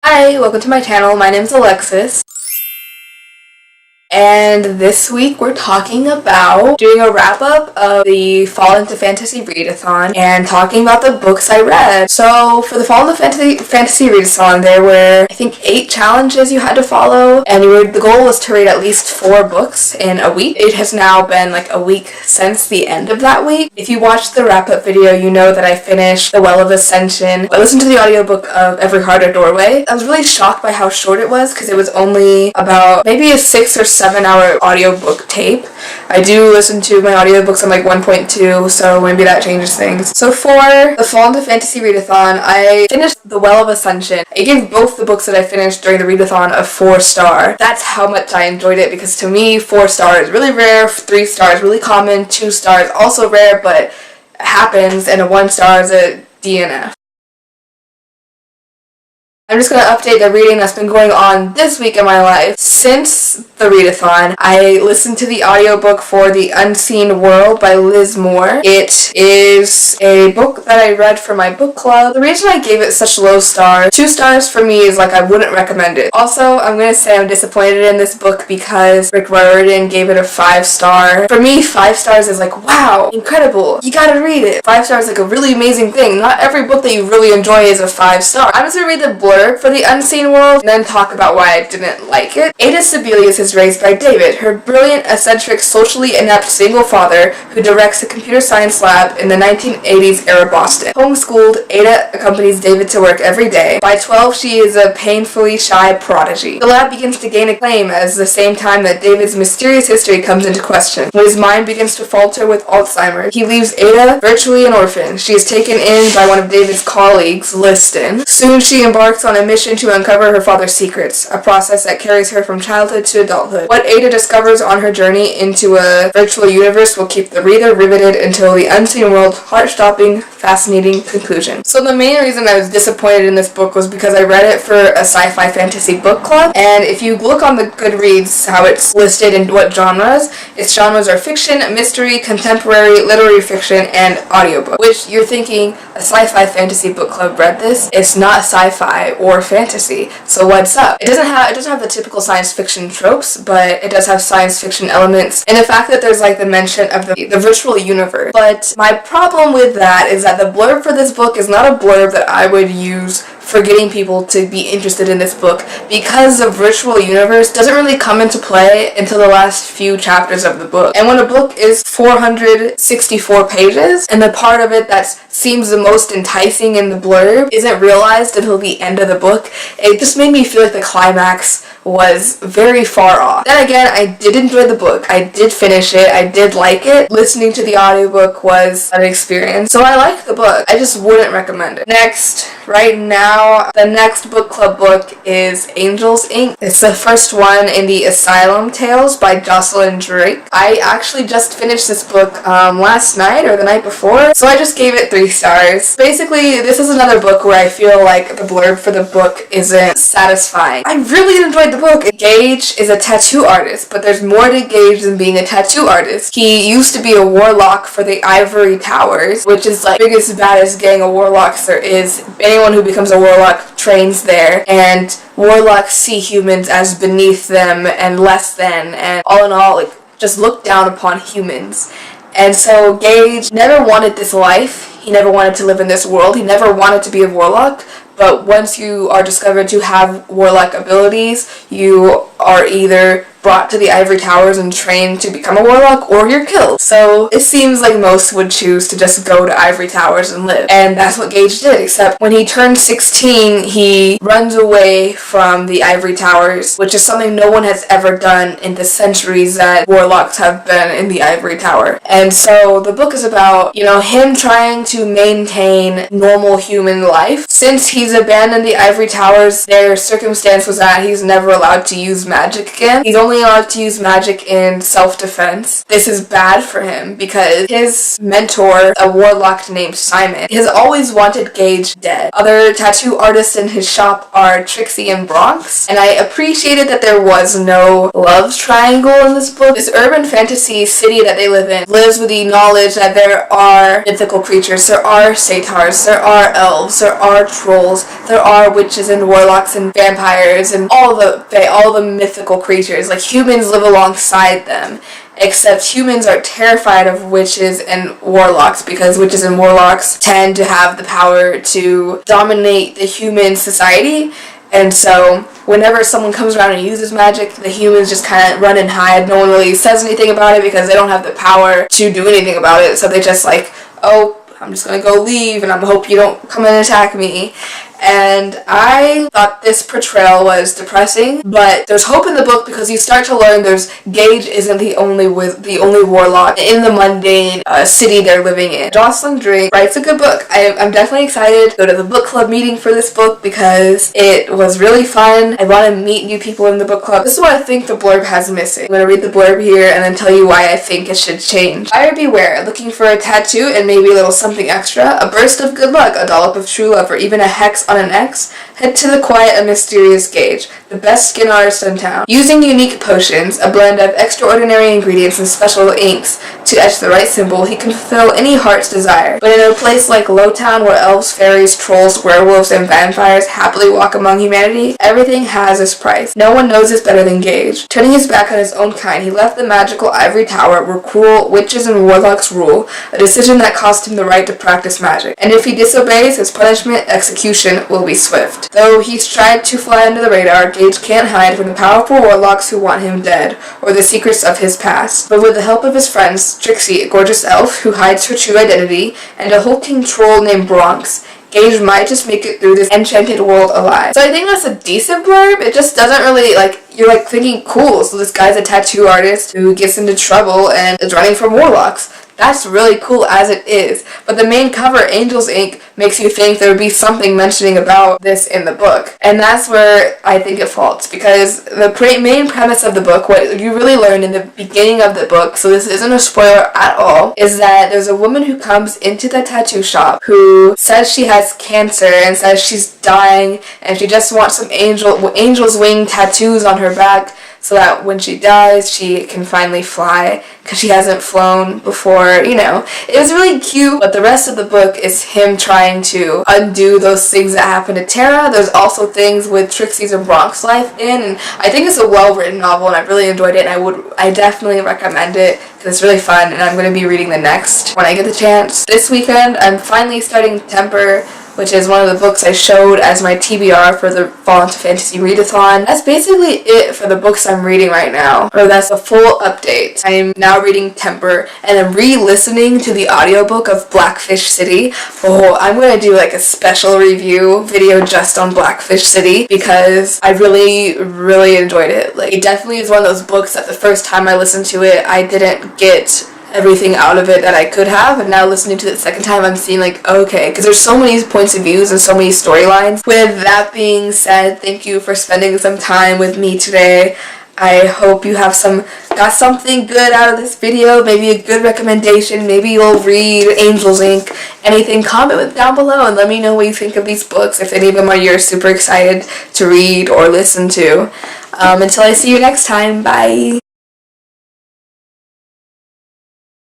Hi, welcome to my channel. My name's Alexis. And this week we're talking about doing a wrap-up of the Fall into Fantasy Readathon and talking about the books I read. So for the Fall into Fantasy Readathon, there were, I think, 8 challenges you had to follow, and the goal was to read at least 4 books in a week. It has now been like a week since the end of that week. If you watched the wrap-up video, you know that I finished The Well of Ascension. I listened to the audiobook of Every Heart a Doorway. I was really shocked by how short it was because it was only about maybe a 6 or 7-hour audiobook tape. I do listen to my audiobooks on like 1.2, so maybe that changes things. So for the Fall into Fantasy Readathon, I finished The Well of Ascension. I gave both the books that I finished during the readathon a 4-star. That's how much I enjoyed it, because to me 4 stars really rare, 3 stars really common, 2 stars also rare but happens, and a 1 star is a DNF. I'm just going to update the reading that's been going on this week in my life. Since the readathon, I listened to the audiobook for The Unseen World by Liz Moore. It is a book that I read for my book club. The reason I gave it such low stars, 2 stars for me, is like I wouldn't recommend it. Also, I'm going to say I'm disappointed in this book because Rick Riordan gave it a 5-star. For me, 5 stars is like, wow, incredible, you gotta read it. 5 stars is like a really amazing thing. Not every book that you really enjoy is a 5-star. I'm just going to read the blurb for The Unseen World and then talk about why I didn't like it. Ada Sebelius is raised by David, her brilliant, eccentric, socially inept single father who directs a computer science lab in the 1980s era Boston. Homeschooled, Ada accompanies David to work every day. By 12, she is a painfully shy prodigy. The lab begins to gain acclaim at the same time that David's mysterious history comes into question. When his mind begins to falter with Alzheimer's, he leaves Ada virtually an orphan. She is taken in by one of David's colleagues, Liston. Soon she embarks on a mission to uncover her father's secrets, a process that carries her from childhood to adulthood. What Ada discovers on her journey into a virtual universe will keep the reader riveted until the Unseen World's heart-stopping, fascinating conclusion. So the main reason I was disappointed in this book was because I read it for a sci-fi fantasy book club, and if you look on the Goodreads how it's listed and what genres, its genres are fiction, mystery, contemporary, literary fiction, and audiobook. Which you're thinking, a sci-fi fantasy book club read this? It's not sci-fi or fantasy, so what's up? It doesn't have the typical science fiction tropes, but it does have science fiction elements, and the fact that there's like the mention of the virtual universe. But my problem with that is that the blurb for this book is not a blurb that I would use for getting people to be interested in this book, because the virtual universe doesn't really come into play until the last few chapters of the book. And when a book is 464 pages, and the part of it that seems the most enticing in the blurb isn't realized until the end of the book, it just made me feel like the climax was very far off. Then again, I did enjoy the book. I did finish it. I did like it. Listening to the audiobook was an experience. So I liked the book. I just wouldn't recommend it. Next, right now, the next book club book is Angels Inc. It's the first one in the Asylum Tales by Jocelyn Drake. I actually just finished this book last night or the night before, so I just gave it 3 stars. Basically, this is another book where I feel like the blurb for the book isn't satisfying. I really enjoyed the book. Gage is a tattoo artist, but there's more to Gage than being a tattoo artist. He used to be a warlock for the Ivory Towers, which is like the biggest, baddest gang of warlocks there is. Anyone who becomes a warlock trains there, and warlocks see humans as beneath them and less than, and all in all, like, just look down upon humans. And so Gage never wanted this life. He never wanted to live in this world. He never wanted to be a warlock. But once you are discovered to have warlock abilities, you are either brought to the Ivory Towers and trained to become a warlock, or you're killed. So it seems like most would choose to just go to Ivory Towers and live. And that's what Gage did, except when he turned 16, he runs away from the Ivory Towers, which is something no one has ever done in the centuries that warlocks have been in the Ivory Tower. And so the book is about, him trying to maintain normal human life. Since he's abandoned the Ivory Towers, their circumstance was that he's never allowed to use magic again. He's only only allowed to use magic in self-defense. This is bad for him because his mentor, a warlock named Simon, has always wanted Gage dead. Other tattoo artists in his shop are Trixie and Bronx, and I appreciated that there was no love triangle in this book. This urban fantasy city that they live in lives with the knowledge that there are mythical creatures, there are satyrs, there are elves, there are trolls, there are witches and warlocks and vampires and all the mythical creatures. Like, humans live alongside them, except humans are terrified of witches and warlocks because witches and warlocks tend to have the power to dominate the human society. And so whenever someone comes around and uses magic, the humans just kind of run and hide. No one really says anything about it because they don't have the power to do anything about it. So they just like, oh, I'm just gonna go leave and I hope you don't come and attack me. And I thought this portrayal was depressing, but there's hope in the book because you start to learn Gage isn't the only warlock in the mundane city they're living in. Jocelyn Drake writes a good book. I'm definitely excited to go to the book club meeting for this book because it was really fun. I want to meet new people in the book club. This is what I think the blurb has missing. I'm going to read the blurb here and then tell you why I think it should change. Buyer beware, looking for a tattoo and maybe a little something extra, a burst of good luck, a dollop of true love, or even a hex on an X, head to the quiet and mysterious Gage, the best skin artist in town. Using unique potions, a blend of extraordinary ingredients and special inks to etch the right symbol, he can fulfill any heart's desire. But in a place like Lowtown, where elves, fairies, trolls, werewolves, and vampires happily walk among humanity, everything has its price. No one knows this better than Gage. Turning his back on his own kind, he left the magical ivory tower where cruel witches and warlocks rule, a decision that cost him the right to practice magic. And if he disobeys, his punishment, execution, will be swift. Though he's tried to fly under the radar, Gage can't hide from the powerful warlocks who want him dead, or the secrets of his past. But with the help of his friends, Trixie, a gorgeous elf who hides her true identity, and a hulking troll named Bronx, Gage might just make it through this enchanted world alive. So I think that's a decent blurb. It just doesn't really, you're thinking, cool, so this guy's a tattoo artist who gets into trouble and is running from warlocks. That's really cool as it is. But the main cover, Angels Ink, makes you think there would be something mentioning about this in the book. And that's where I think it faults, because the main premise of the book, what you really learn in the beginning of the book, so this isn't a spoiler at all, is that there's a woman who comes into the tattoo shop who says she has cancer and says she's dying and she just wants some angel's wing tattoos on her back so that when she dies, she can finally fly, because she hasn't flown before, It was really cute, but the rest of the book is him trying to undo those things that happened to Tara. There's also things with Trixie's and Bronx's life in, and I think it's a well-written novel, and I really enjoyed it, and I definitely recommend it, because it's really fun, and I'm going to be reading the next when I get the chance. This weekend, I'm finally starting Temper, which is one of the books I showed as my TBR for the Fall into Fantasy Readathon. That's basically it for the books I'm reading right now, or that's a full update. I'm now reading Temper, and I'm re-listening to the audiobook of Blackfish City. Oh, I'm going to do a special review video just on Blackfish City, because I really, really enjoyed it. It definitely is one of those books that the first time I listened to it, I didn't get everything out of it that I could have, and now listening to it the second time, I'm seeing okay, because there's so many points of views and so many storylines. With that being said, thank you for spending some time with me today. I hope you got something good out of this video, maybe a good recommendation, maybe you'll read Angels Ink, anything. Comment down below and let me know what you think of these books, if any of them you're super excited to read or listen to. Until I see you next time, bye!